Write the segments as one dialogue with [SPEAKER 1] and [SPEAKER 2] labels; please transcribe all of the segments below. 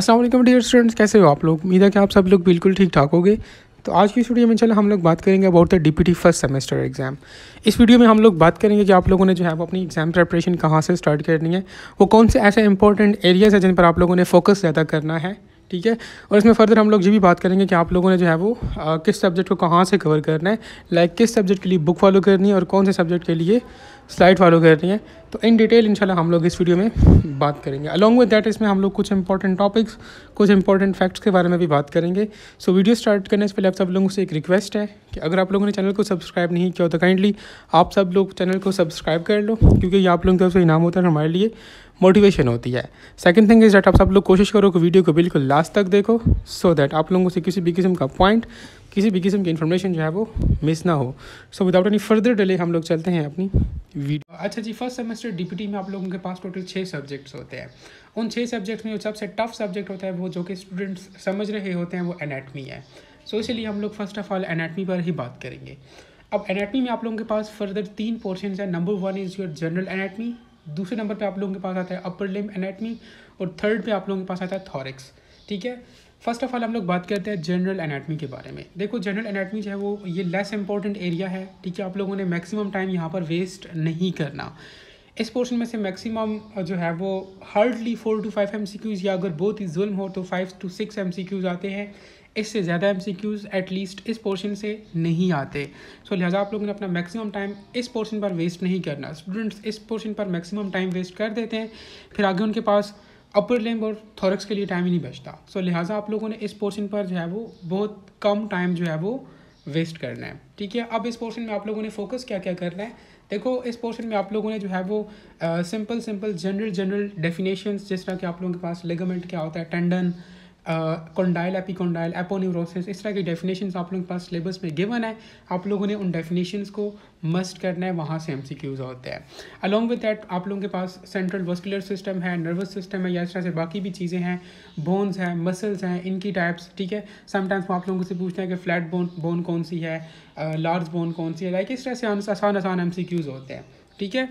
[SPEAKER 1] अस्सलाम वालेकुम dear students, कैसे हो आप लोग। उम्मीद है कि आप सब लोग बिल्कुल ठीक ठाक होगे। तो आज की इस वीडियो में चलो हम लोग बात करेंगे about the DPT first semester exam. इस वीडियो में हम लोग बात करेंगे कि आप लोगों ने जो है वो अपनी एग्जाम प्रिपरेशन कहाँ से स्टार्ट करनी है, वो कौन से ऐसे इंपॉर्टेंट एरियाज़ हैं जिन पर आप लोगों ने फोकस ज़्यादा करना है, ठीक है। और इसमें फर्दर हम लोग ये भी बात करेंगे कि आप लोगों ने जो है वो किस सब्जेक्ट को कहाँ से कवर करना है, लाइक किस सब्जेक्ट के लिए बुक फॉलो करनी है और कौन से सब्जेक्ट के लिए स्लाइड फॉलो करनी है। तो इन डिटेल इंशाल्लाह हम लोग इस वीडियो में बात करेंगे। अलॉन्ग विद दैट इसमें हम लोग कुछ इंपॉर्टेंट टॉपिक्स, कुछ इंपॉर्टेंट फैक्ट्स के बारे में भी बात करेंगे। सो वीडियो स्टार्ट करने से पहले आप सब लोगों से एक रिक्वेस्ट है कि अगर आप लोगों ने चैनल को सब्सक्राइब नहीं किया हो तो काइंडली आप सब लोग चैनल को सब्सक्राइब कर लो, क्योंकि ये आप लोगों की तरफ से इनाम होता है, हमारे लिए मोटिवेशन होती है। सेकंड थिंग इज़ दैट आप सब लोग कोशिश करो कि वीडियो को बिल्कुल लास्ट तक देखो, सो दैट आप लोगों से किसी भी किस्म का पॉइंट, किसी भी किस्म की इन्फॉर्मेशन जो है वो मिस ना हो। So without any further delay हम लोग चलते हैं अपनी वीडियो। अच्छा जी, फर्स्ट सेमेस्टर डीपीटी में आप लोगों के पास टोटल 6 सब्जेक्ट्स होते हैं। उन 6 सब्जेक्ट्स में जो सबसे टफ सब्जेक्ट होता है वो जो कि स्टूडेंट्स समझ रहे होते हैं वो एनाटमी है। सो इसलिए हम लोग फर्स्ट ऑफ ऑल एनाटमी पर ही बात करेंगे। अब एनाटमी में आप लोगों के पास फर्दर 3 पोर्शंस हैं। Number 1 is your general anatomy, दूसरे नंबर पे आप लोगों के पास आता है अपर लिम्ब एनाटमी और थर्ड पे आप लोगों के पास आता है थॉरिक्स, ठीक है। फर्स्ट ऑफ ऑल हम लोग बात करते हैं जनरल एनाटमी के बारे में। देखो जनरल एनाटमी जो है वो ये लेस इंपॉर्टेंट एरिया है, ठीक है। आप लोगों ने मैक्सिमम टाइम यहाँ पर वेस्ट नहीं करना। इस पोर्शन में से मैक्सिमम जो है वो हार्डली 4 to 5 MCQs, या अगर बहुत ही जुल्म हो तो 5 to 6 MCQs आते हैं। इससे ज़्यादा MCQs एटलीस्ट इस पोर्शन से नहीं आते। सो लिहाजा आप लोगों ने अपना मैक्सिमम टाइम इस पोर्शन पर वेस्ट नहीं करना। स्टूडेंट्स इस पोर्शन पर मैक्सिमम टाइम वेस्ट कर देते हैं, फिर आगे उनके पास अपर लिम्ब और थॉरक्स के लिए टाइम ही नहीं बचता। सो लिहाजा आप लोगों ने इस पोर्शन पर जो है वो बहुत कम टाइम जो है वो वेस्ट करना है, ठीक है। अब इस पोर्शन में आप लोगों ने फोकस क्या क्या करना है। देखो इस पोर्शन में आप लोगों ने जो है वो सिंपल जनरल डेफिनेशंस, जिस तरह के आप लोगों के पास लिगामेंट क्या होता है, टेंडन, कॉन्डाइल, एपिकॉन्डाइल, एपोन्यूरोसिस, इस तरह की डेफिनेशंस आप लोगों के पास सिलेबस में गिवन है। आप लोगों ने उन डेफिनेशंस को मस्ट करना है, वहाँ से MCQs होते हैं। अलॉन्ग विद दैट आप लोगों के पास सेंट्रल वस्कुलर सिस्टम है, नर्वस सिस्टम है, या इस तरह से बाकी भी चीज़ें हैं, बोन्स हैं, मसल्स हैं, इनकी टाइप्स, ठीक है। समटाइम्स वो आप लोगों से पूछते हैं कि फ्लैट बोन कौन सी है, लार्ज बोन कौन सी है, लाइक इस तरह से आसान MCQs होते हैं, ठीक है।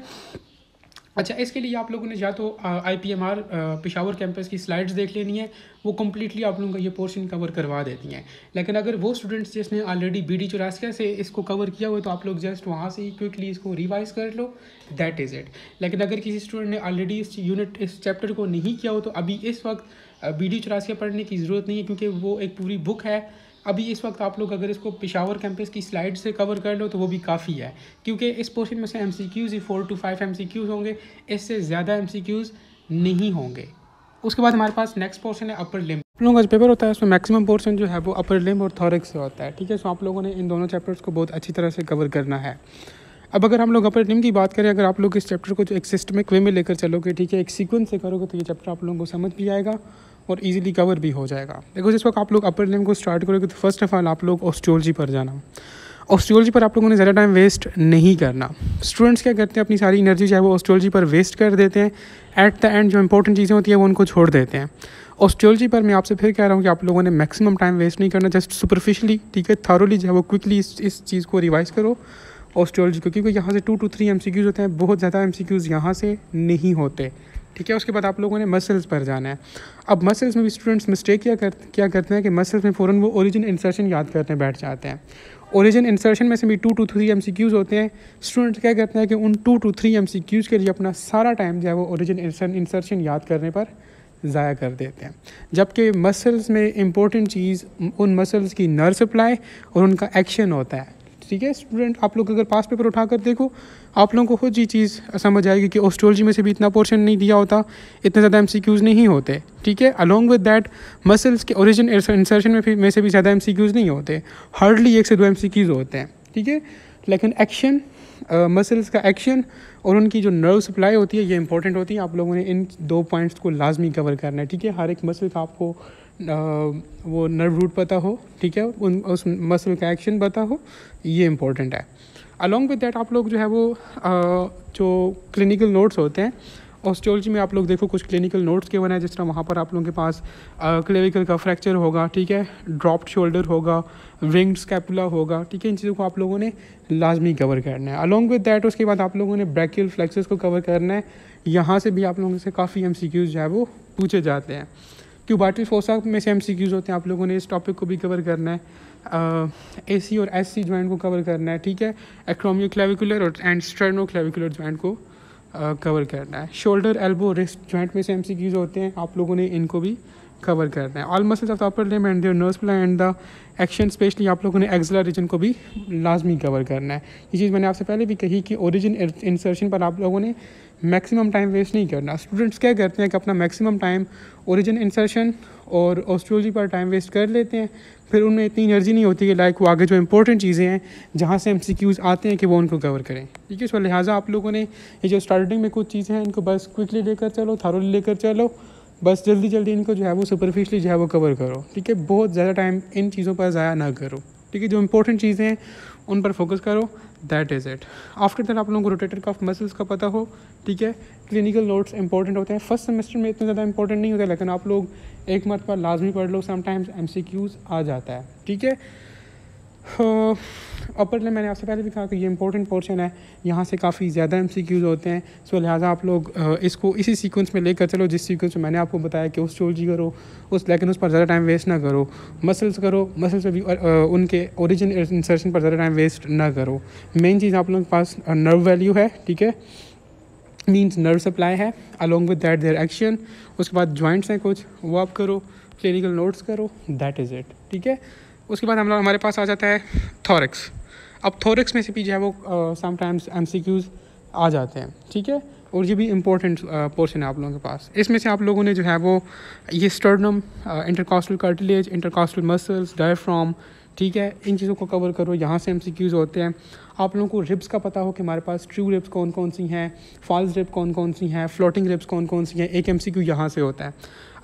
[SPEAKER 1] अच्छा, इसके लिए आप लोगों ने या तो IPMR पेशावर कैंपस की स्लाइड्स देख लेनी है, वो कम्प्लीटली आप लोगों का ये पोर्शन कवर करवा देती हैं। लेकिन अगर वो स्टूडेंट्स जिसने ऑलरेडी BD84 से इसको कवर किया हुआ है तो आप लोग जस्ट वहाँ से ही क्विकली इसको रिवाइज कर लो, दैट इज़ इट। लेकिन अगर किसी स्टूडेंट ने ऑलरेडी इस चैप्टर को नहीं किया हो तो अभी इस वक्त BD84 पढ़ने की ज़रूरत नहीं है, क्योंकि वो एक पूरी बुक है। अभी इस वक्त आप लोग अगर इसको पेशावर कैंपस की स्लाइड से कवर कर लो तो वो भी काफ़ी है, क्योंकि इस पोर्शन में से MCQs ही 4 to 5 MCQs होंगे, इससे ज़्यादा MCQs नहीं होंगे। उसके बाद हमारे पास नेक्स्ट पोर्शन है अपर लिम्ब। आप लोगों का जो पेपर होता है उसमें मैक्सिमम पोर्शन जो है वो अपर लिम्ब और थॉरक्स से होता है, ठीक है। सो आप लोगों ने इन दोनों चैप्टर्स को बहुत अच्छी तरह से कवर करना है। अब अगर हम लोग अपर लिम्ब की बात करें, अगर आप लोग इस चैप्टर को जो एक सिस्टमिक वे में लेकर चलोगे, ठीक है, एक सीक्वेंस से करोगे, तो ये चैप्टर आप लोगों को समझ भी आएगा और इजीली कवर भी हो जाएगा। देखो जिस वक्त आप लोग अपर लिम्ब को स्टार्ट करोगे तो फर्स्ट ऑफ ऑल आप लोग ऑस्टियोलॉजी पर जाना। ऑस्टियोलॉजी पर आप लोगों ने ज़्यादा टाइम वेस्ट नहीं करना। स्टूडेंट्स क्या करते हैं, अपनी सारी एनर्जी जो है वो ऑस्टियोलॉजी पर वेस्ट कर देते हैं। एट द एंड जो इंपॉर्टेंट चीज़ें होती हैं वो उनको छोड़ देते हैं। ऑस्टियोलॉजी पर मैं आपसे फिर कह रहा हूँ कि आप लोगों ने मैक्सिमम टाइम वेस्ट नहीं करना, जस्ट सुपरफिशली, ठीक है, थारोली जो है वो क्विकली इस चीज़ को रिवाइज करो ऑस्टियोलॉजी को, क्योंकि यहाँ से 2 to 3 MCQs होते हैं, बहुत ज़्यादा MCQs यहाँ से नहीं होते, ठीक है। उसके बाद आप लोगों ने मसल्स पर जाना है। अब मसल्स में भी स्टूडेंट्स मिस्टेक क्या करते हैं कि मसल्स में फ़ौरन वो ओरिजिन इंसर्शन याद करने बैठ जाते हैं। ओरिजिन इंसर्शन में से भी 2 to 3 MCQs होते हैं। स्टूडेंट्स क्या करते हैं कि उन 2 to 3 MCQs के लिए अपना सारा टाइम जो है वो ओरिजिन इंसर्शन याद करने पर ज़ाया कर देते हैं, जबकि मसल्स में इम्पोर्टेंट चीज़ उन मसल्स की नर्व सप्लाई और उनका एक्शन होता है, ठीक है। स्टूडेंट आप लोग अगर पास पेपर उठा कर देखो, आप लोगों को खुद ये चीज़ समझ आएगी कि ऑस्टियोलॉजी में से भी इतना पोर्शन नहीं दिया होता, इतने ज़्यादा MCQs नहीं होते, ठीक है। अलॉन्ग विद दैट मसल्स के ओरिजिन इंसर्शन में से भी ज़्यादा MCQs नहीं होते, हार्डली 1 से 2 MCQs होते हैं, ठीक है। लेकिन एक्शन, मसल्स का एक्शन और उनकी जो नर्व सप्लाई होती है ये इंपॉर्टेंट होती है। आप लोगों ने इन 2 पॉइंट्स को लाजमी कवर करना है, ठीक है। हर एक मसल का आपको वो नर्व रूट पता हो, ठीक है, उस मसल का एक्शन पता हो, ये इंपॉर्टेंट है। अलॉन्ग विद दैट आप लोग जो है वो जो क्लिनिकल नोट्स होते हैं ऑस्टियोलॉजी में, आप लोग देखो कुछ क्लिनिकल नोट्स के बना है, जिस तरह वहाँ पर आप लोगों के पास क्लेविकल का फ्रैक्चर होगा, ठीक है, ड्रॉप्ड शोल्डर होगा, विंग्ड स्कैपुला होगा, ठीक है। इन चीज़ों को आप लोगों ने लाजमी कवर करना है। अलॉन्ग विद दैट उसके बाद आप लोगों ने ब्रैकियल फ्लेक्सस को कवर करना है। यहाँ से भी आप लोगों से काफ़ी MCQs जो है वो पूछे जाते हैं, क्यूबाटल फोसा में से MCQs होते हैं, आप लोगों ने इस टॉपिक को भी कवर करना है। AC और SC जॉइंट को कवर करना है, ठीक है। एक्रोमियोक्लेविकुलर और एंड स्टेर्नोक्लेविकुलर जॉइंट को कवर करना है। शोल्डर एल्बो रिस्ट जॉइंट में से MCQs होते हैं, आप लोगों ने इनको भी कवर करना है। All muscles of the upper limb and their nerve supply and the action, specially आप लोगों ने एक्सलर रीजन को भी लाजमी कवर करना है। ये चीज़ मैंने आपसे पहले भी कही कि ओरिजिन इंसर्शन पर आप लोगों ने मैक्सिमम टाइम वेस्ट नहीं करना। स्टूडेंट्स क्या करते हैं कि अपना मैक्सिमम टाइम ओरिजिन इंसर्शन और ऑस्ट्रोलॉजी पर टाइम वेस्ट कर लेते हैं, फिर उनमें इतनी एनर्जी नहीं होती कि लाइक वो आगे जो इंपॉर्टेंट चीज़ें हैं जहाँ से MCQs आते हैं कि वो उनको कवर करें, ठीक है। सो लिहाजा आप लोगों ने ये जो स्टार्टिंग में कुछ चीज़ें हैं इनको बस क्विकली लेकर चलो, थारोली लेकर चलो, बस जल्दी जल्दी इनको जो है वो सुपरफिशली जो है वो कवर करो, ठीक है। बहुत ज़्यादा टाइम इन चीज़ों पर ज़ाया ना करो, ठीक है। जो इंपॉर्टेंट चीज़ें हैं उन पर फोकस करो, that is it. After that आप लोगों को रोटेटर कफ मसल्स का पता हो, ठीक है। क्लिनिकल नोट्स इंपॉर्टेंट होते हैं, फर्स्ट सेमेस्टर में इतने ज़्यादा इंपॉर्टेंट नहीं होता, लेकिन आप लोग एक मरतबा लाजमी पढ़ लो, समटाइम्स MCQs आ जाता है, ठीक है। अपर लिम्ब मैंने आपसे पहले भी कहा कि ये इंपॉर्टेंट पोर्शन है, यहाँ से काफ़ी ज़्यादा MCQs होते हैं। सो लिहाजा आप लोग इसको इसी सीक्वेंस में लेकर चलो जिस सीक्वेंस में मैंने आपको बताया कि ऑस्ट्रोलॉजी करो लेकिन उस पर ज़्यादा टाइम वेस्ट ना करो। मसल्स करो, मसल्स में भी उनके ओरिजिन इंसर्शन पर ज़्यादा टाइम वेस्ट ना करो। मेन चीज़ आप लोगों के पास नर्व वैल्यू है, ठीक है, मीन्स नर्व सप्लाई है, along with that their action. उसके बाद जॉइंट्स हैं कुछ, वो आप करो, क्लिनिकल नोट्स करो, दैट इज़ इट, ठीक है। उसके बाद हमारे पास आ जाता है थोरैक्स। अब थोरैक्स में से भी जो है वो समटाइम्स MCQs आ जाते हैं, ठीक है, और ये भी इम्पोर्टेंट पोर्शन है आप लोगों के पास। इसमें से आप लोगों ने जो है वो ये sternum, intercostal cartilage, intercostal muscles, diaphragm, ठीक है, इन चीज़ों को कवर करो, यहाँ से MCQs होते हैं। आप लोगों को रिब्स का पता हो कि हमारे पास ट्रू रिब्स कौन कौन सी हैं, फॉल्स रिब कौन कौन सी हैं, फ्लोटिंग रिब्स कौन कौन सी हैं, एक MCQ यहाँ से होता है।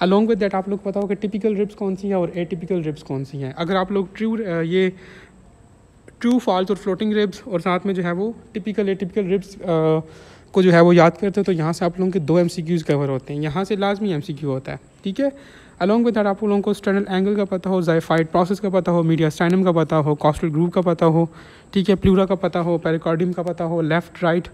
[SPEAKER 1] अलॉन्ग विद दैट आप लोग को पता हो कि टिपिकल रिब्स कौन सी हैं और एटिपिकल रिब्स कौन सी हैं। अगर आप लोग ट्रू फॉल्स और फ्लोटिंग रिब्स और साथ में जो है वो टिपिकल एटिपिकल रिब्स को जो है वो याद करते हो तो यहाँ से आप लोगों के 2 MCQs कवर होते हैं, यहाँ से लाजमी MCQ होता है, ठीक है। अलॉन्ग विद दैट आप लोगों को स्टर्नल एंगल का पता हो, ज़ाइफाइड प्रोसेस का पता हो, मीडियास्टाइनम का पता हो, कॉस्टल ग्रूव का पता हो, ठीक है, प्लूरा का पता हो, पेरिकार्डियम का पता हो, लेफ़्ट राइट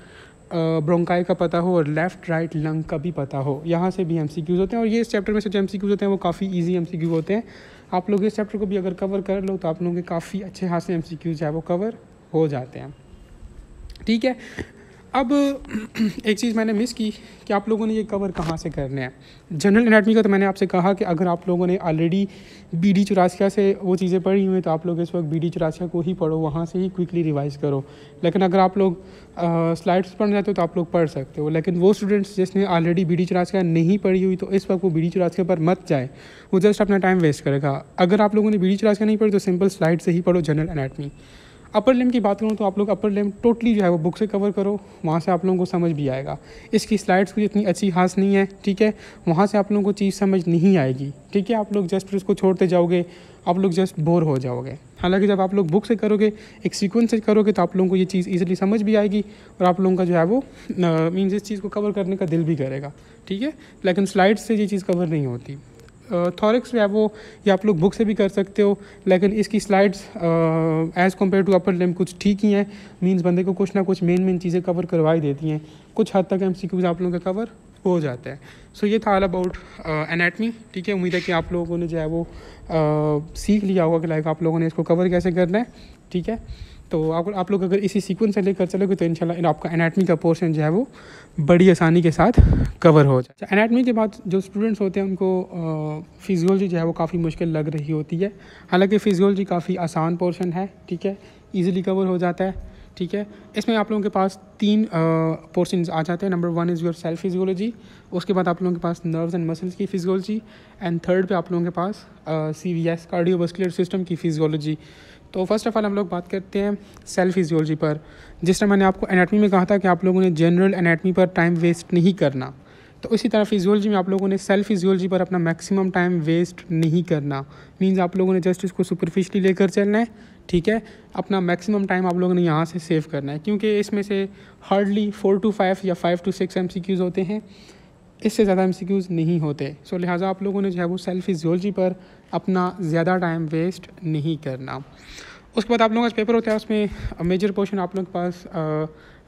[SPEAKER 1] ब्रोंकाई का पता हो और लेफ़्ट राइट लंग का भी पता हो। यहाँ से भी MCQs होते हैं और ये इस चैप्टर में से जो MCQs होते हैं वो काफ़ी ईजी MCQ होते हैं। आप लोग इस चैप्टर को भी अगर कवर कर लो तो आप लोगों के काफ़ी अच्छे खासे MCQs जो है वो कवर हो जाते हैं, ठीक है। अब एक चीज़ मैंने मिस की कि आप लोगों ने ये कवर कहाँ से करना है। जनरल एनाटमी का तो मैंने आपसे कहा कि अगर आप लोगों ने ऑलरेडी BD-84 से वो चीज़ें पढ़ी हुई हैं तो आप लोग इस वक्त BD-84 को ही पढ़ो, वहाँ से ही क्विकली रिवाइज़ करो। लेकिन अगर आप लोग स्लाइड्स पढ़ जाते हो तो आप लोग पढ़ सकते हो, लेकिन वो स्टूडेंट्स जिसने ऑलरेडी BD-84 नहीं पढ़ी हुई तो इस वक्त वो BD-84 पर मत जाए, वो जस्ट अपना टाइम वेस्ट करेगा। अगर आप लोगों ने BD-84 नहीं पढ़ी तो सिंपल स्लाइड से ही पढ़ो जनरल एनाटमी। अपर लिम्ब की बात करूँ तो आप लोग अपर लिम्ब टोटली जो है वो बुक से कवर करो, वहाँ से आप लोगों को समझ भी आएगा। इसकी स्लाइड्स कुछ इतनी अच्छी खास नहीं है, ठीक है, वहाँ से आप लोगों को चीज़ समझ नहीं आएगी, ठीक है। आप लोग जस्ट फिर उसको छोड़ते जाओगे, आप लोग जस्ट बोर हो जाओगे। हालांकि जब आप लोग बुक से करोगे, एक सीक्वेंस से करोगे तो आप लोगों को ये चीज़ ईजिली समझ भी आएगी और आप लोगों का जो है वो मीन्स इस चीज़ को कवर करने का दिल भी करेगा, ठीक है। लेकिन स्लाइड्स से ये चीज़ कवर नहीं होती। थोरैक्स जो है वो ये आप लोग बुक से भी कर सकते हो, लेकिन इसकी slides as compare to upper limb कुछ ठीक ही हैं। मींस बंदे को कुछ ना कुछ मेन चीज़ें कवर करवा ही देती हैं, कुछ हद तक MCQs आप लोगों का कवर हो जाता है। सो ये था ऑल अबाउट एनाटमी, ठीक है। उम्मीद है कि आप लोगों ने जो है वो सीख लिया होगा कि लाइक आप लोगों ने इसको कवर कैसे करना है, ठीक है। तो आप लोग अगर इसी सीक्वेंस से लेकर चलोगे तो इंशाल्लाह आपका एनाटमी का पोर्शन जो है वो बड़ी आसानी के साथ कवर हो जाए। एनाटमी के बाद जो स्टूडेंट्स होते हैं उनको फिजियोलॉजी जो है वो काफ़ी मुश्किल लग रही होती है। हालांकि फिजियोलॉजी काफ़ी आसान पोर्शन है, ठीक है, ईजिली कवर हो जाता है, ठीक है। इसमें आप लोगों के पास 3 पोर्शंस आ जाते हैं। Number 1 is your cell physiology, उसके बाद आप लोगों के पास नर्व्स एंड मसल्स की फिजियोलॉजी, एंड थर्ड पे आप लोगों के पास CVS कार्डियोवास्कुलर सिस्टम की फिजियोलॉजी। तो फर्स्ट ऑफ ऑल हम लोग बात करते हैं सेल फिजियोलॉजी पर। जिस तरह मैंने आपको एनाटमी में कहा था कि आप लोगों ने जनरल एनाटमी पर टाइम वेस्ट नहीं करना, तो इसी तरह फिजियोलॉजी में आप लोगों ने सेल फिजियोलॉजी पर अपना मैक्सिमम टाइम वेस्ट नहीं करना। मींस आप लोगों ने जस्ट इसको सुपरफिशली लेकर चलना है, ठीक है। अपना मैक्सिमम टाइम आप लोगों ने यहाँ से सेव करना है, क्योंकि इसमें से हार्डली 4 to 5 या 5 to 6 MCQs होते हैं, इससे ज़्यादा MCQs नहीं होते। सो लिहाजा आप लोगों ने जो है वो सेल फिजियोलॉजी पर अपना ज़्यादा टाइम वेस्ट नहीं करना। उसके बाद आप लोगों का पेपर होता है, उसमें मेजर पोर्शन आप लोगों के पास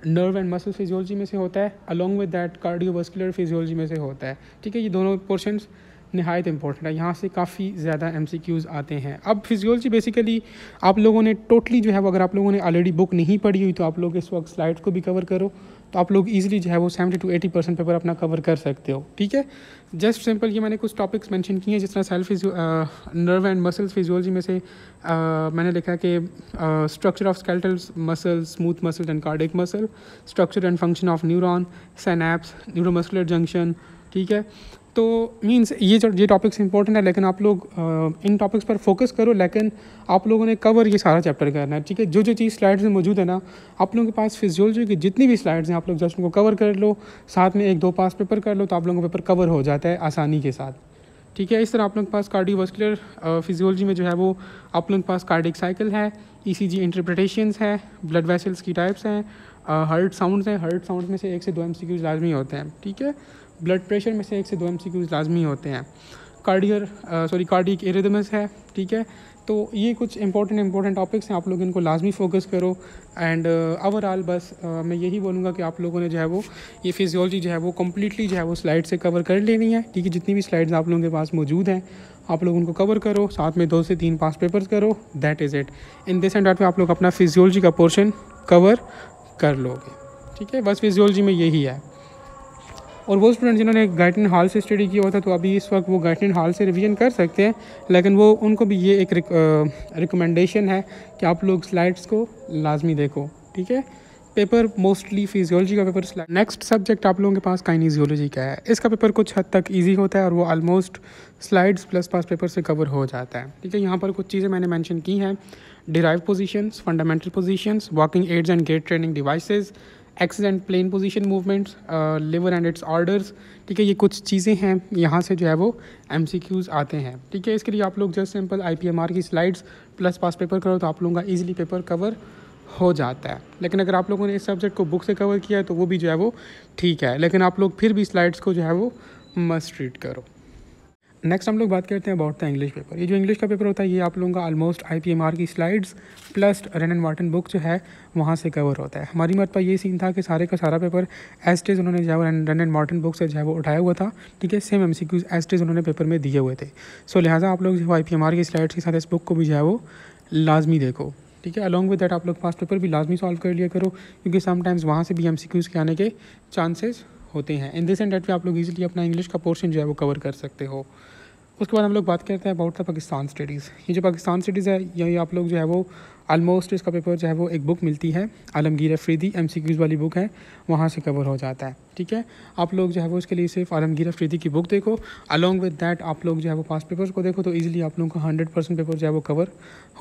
[SPEAKER 1] नर्व एंड मसल फिजियोलॉजी में से होता है, along with that cardiovascular physiology में से होता है, ठीक है। ये दोनों पोर्शंस नहायत इंपॉर्टेंट है, यहाँ से काफ़ी ज़्यादा MCQs आते हैं। अब फिजियोलॉजी बेसिकली आप लोगों ने टोटली जो है वो, अगर आप लोगों ने ऑलरेडी बुक नहीं पढ़ी हुई तो आप लोग इस वक्त स्लाइड्स को भी कवर करो, तो आप लोग इजीली जो है वो 70 to 80% पेपर अपना कवर कर सकते हो। ठीक है, जस्ट सिंपल ये मैंने कुछ टॉपिक्स मेंशन किए हैं, जिस तरह cell nerve and muscles physiology में से मैंने लिखा कि structure of skeletal muscle, smooth muscle and cardiac muscle, structure and function of neuron, synapse, neuromuscular junction. ठीक है, तो मींस ये टॉपिक्स इंपॉर्टेंट है, लेकिन आप लोग इन टॉपिक्स पर फोकस करो, लेकिन आप लोगों ने कवर ये सारा चैप्टर करना है। ठीक है, जो चीज़ स्लाइड्स में मौजूद है ना, आप लोगों के पास फिजियोलॉजी की जितनी भी स्लाइड्स हैं आप लोग जस्ट उनको कवर कर लो, साथ में 1-2 पास पेपर कर लो, तो आप लोगों का पेपर कवर हो जाता है आसानी के साथ। ठीक है, इस तरह आप लोगों के पास कार्डियोवास्कुलर फिजियोलॉजी में जो है वो आप लोगों के पास कार्डियक साइकिल है, ECG इंटरप्रिटेशंस है, ब्लड वेसल्स की टाइप्स हैं, हार्ट साउंड्स हैं। हार्ट साउंड में से 1 से 2 MCQs लाजमी होते हैं। ठीक है, ब्लड प्रेशर में से 1 से 2 MCQs लाजमी होते हैं। कार्डियक इरिदम्स है। ठीक है, तो ये कुछ इंपॉर्टेंट टॉपिक्स हैं, आप लोग इनको लाजमी फोकस करो। एंड ओवरऑल बस मैं यही बोलूँगा कि आप लोगों ने जो है वो ये फिजियोलॉजी जो है वो कम्प्लीटली जो है वो स्लाइड से कवर कर लेनी है। ठीक है, जितनी भी स्लाइड्स आप लोगों के पास मौजूद हैं आप लोग उनको कवर करो, साथ में 2 से 3 पास पेपर्स करो, that is it. In this and that में आप लोग अपना फिजियोलॉजी का पोर्शन कवर कर लोगे। ठीक है, बस फिजियोलॉजी में यही है। और वो स्टूडेंट जिन्होंने गाइटन हॉल से स्टडी किया हुआ था, तो अभी इस वक्त वो गाइटन हॉल से रिवीजन कर सकते हैं, लेकिन वो उनको भी ये एक रिकमेंडेशन है कि आप लोग स्लाइड्स को लाजमी देखो। ठीक है, पेपर मोस्टली फिजियोलॉजी का पेपर स्लाइड। नेक्स्ट सब्जेक्ट आप लोगों के पास काइनेजियोलॉजी का है। इसका पेपर कुछ हद तक ईजी होता है और वो almost slides plus past paper से कवर हो जाता है। ठीक है, यहाँ पर कुछ चीज़ें मैंने मेंशन की हैं, derive positions, fundamental positions, walking aids and gait training devices, axis and plane position movements, lever and its orders. ठीक है, ये कुछ चीज़ें हैं, यहाँ से जो है वो MCQs आते हैं। ठीक है, इसके लिए आप लोग जस्ट सिंपल IPMR की स्लाइड्स प्लस पास पेपर करो तो आप लोगों का ईजिली पेपर कवर हो जाता है। लेकिन अगर आप लोगों ने इस सब्जेक्ट को बुक से कवर किया है तो वो भी जो है वो ठीक है, लेकिन आप लोग फिर भी स्लाइड्स को जो है वो मस्ट रीड करो। नेक्स्ट हम लोग बात करते हैं अबाउट द इंग्लिश पेपर। ये जो इंग्लिश का पेपर होता है ये आप लोगों का ऑलमोस्ट IPMR की slides plus run and Martin book जो है वहाँ से कवर होता है। हमारी मत पर ये सीन था कि सारे का सारा पेपर एज इट इज़ उन्होंने जो है रन एंड मार्टिन बुक से जो है वो उठाया हुआ था। ठीक है, same MCQs as it is उन्होंने पेपर में दिए हुए थे। सो लिहाजा आप लोग जो IPMR की स्लाइड्स के साथ इस बुक को भी जो है वो लाजमी देखो। ठीक है, अलॉन्ग विद दैट आप लोग पास पेपर भी लाजमी सॉल्व कर लिया करो, क्योंकि समटाइम्स वहाँ से भी MCQs के आने के चांसेस होते हैं। इन दिस एंड डेट पे आप लोग इजीली अपना इंग्लिश का पोर्शन जो है वो कवर कर सकते हो। उसके बाद हम लोग बात करते हैं अबाउट द पाकिस्तान स्टडीज़। ये जो पाकिस्तान स्टडीज़ है ये आप लोग जो है वो ऑलमोस्ट इसका पेपर जो है वो एक बुक मिलती है, आलमगीर अफरीदी MCQs वाली बुक है, वहाँ से कवर हो जाता है। ठीक है, आप लोग जो है वो इसके लिए सिर्फ आलमगीर अफरीदी की बुक देखो, अलॉन्ग विद दैट आप लोग जो है वो पास पेपर्स को देखो, तो ईजिली आप लोगों का 100% पेपर जो है वो कवर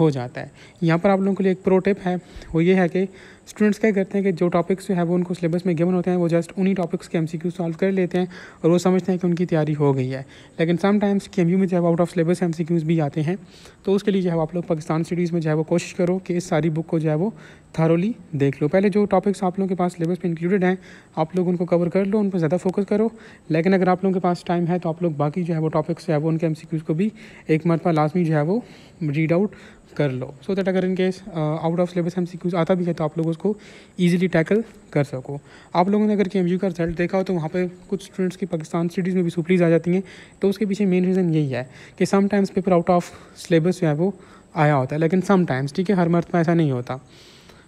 [SPEAKER 1] हो जाता है। यहाँ पर आप लोगों के लिए एक प्रो टिप है, वो ये है कि स्टूडेंट्स क्या करते हैं कि जो टॉपिक्स जो है वो उनको सिलेबस में गिवन होते हैं वो जस्ट उन्हीं टॉपिक्स के MCQ सॉल्व कर लेते हैं और वो समझते हैं कि उनकी तैयारी हो गई है। लेकिन समटाइम्स KMU में जो है आउट ऑफ सिलेबस MCQs भी आते हैं, तो उसके लिए जो है आप लोग पाकिस्तान स्टडीज़ में जो है वो कोशिश करो कि इस सारी बुक को जो है वो थारोली देख लो। पहले जो टॉपिक्स आप लोगों के पास सिलेबस में इंक्लूडेड हैं आप लोग उनको कवर कर लो, उन पर ज़्यादा फोकस करो। लेकिन अगर आप लोगों के पास टाइम है तो आप लोग बाकी जो है वो टॉपिक्स जो है वो उनके MCQs को भी एक मरतबा लाजमी जो है वो रीड आउट कर लो, सो दैट अगर in case out of syllabus MCQs आता भी है तो आप लोग उसको ईजिली टैकल कर सको। आप लोगों ने अगर KMU का रिजल्ट देखा हो तो वहाँ पे कुछ स्टूडेंट्स की पाकिस्तान स्टडीज़ में भी सुपरीज आ जाती हैं, तो उसके पीछे मेन रीज़न यही है कि sometimes paper out of syllabus जो है वो आया होता है, लेकिन समटाइम्स। ठीक है, हर मरतबा ऐसा नहीं होता।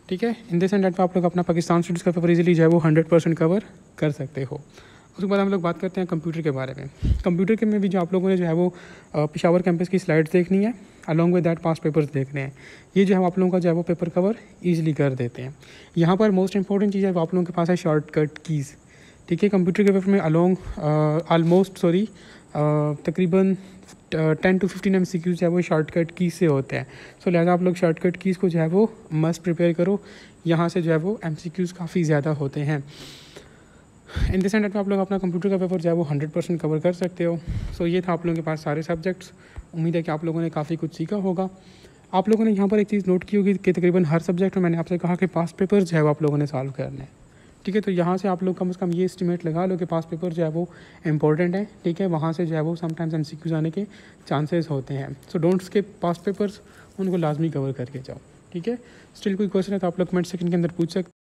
[SPEAKER 1] ठीक है, इन दिस एंड डेट पे आप लोग अपना पाकिस्तान स्टडीज़ का पेपर इजीली जो है वो 100% कवर कर सकते हो। उसके बाद हम लोग बात करते हैं कंप्यूटर के बारे में। कंप्यूटर के में भी जो आप लोगों ने जो है वो पेशावर कैंपस की स्लाइड्स देखनी है, along with that pass papers देखने हैं। ये जो है आप लोगों का जो है वो पेपर कवर ईजिली कर देते हैं। यहाँ पर मोस्ट इंपॉर्टेंट चीज़ है वो आप लोगों के पास है शॉर्टकट कीज़। ठीक है, कंप्यूटर के पेपर में तकरीबन 10 to 15 MCQs जो है वो शॉर्टकट कीज से होते हैं। सो लिहाजा आप लोग शॉर्टकट कीज़ को जो है वो मस्ट प्रिपेयर करो, यहाँ से जो है वो MCQs काफ़ी ज़्यादा होते हैं। इन दिस एंड आप लोग अपना कंप्यूटर का पेपर जो है वो 100% कवर कर सकते हो। सो ये था आप लोगों के पास सारे सब्जेक्ट्स। उम्मीद है कि आप लोगों ने काफ़ी कुछ सीखा होगा। आप लोगों ने यहाँ पर एक चीज़ नोट की होगी कि तकरीबन हर सब्जेक्ट में मैंने आपसे कहा कि पास पेपर जो है वो आप लोगों ने सॉल्व करना है। ठीक है, तो यहाँ से आप लोग कम से कम ये एस्टिमेट लगा लो कि पास पेपर जो है वो इंपॉर्टेंट है। ठीक है, वहाँ से जो है वो समटाइम्स MCQs आने के चांसेस होते हैं। So don't skip pass papers, उनको लाजमी कवर करके जाओ। ठीक है, स्टिल कोई क्वेश्चन है तो आप लोग कमेंट सेक्शन के अंदर पूछ सकते।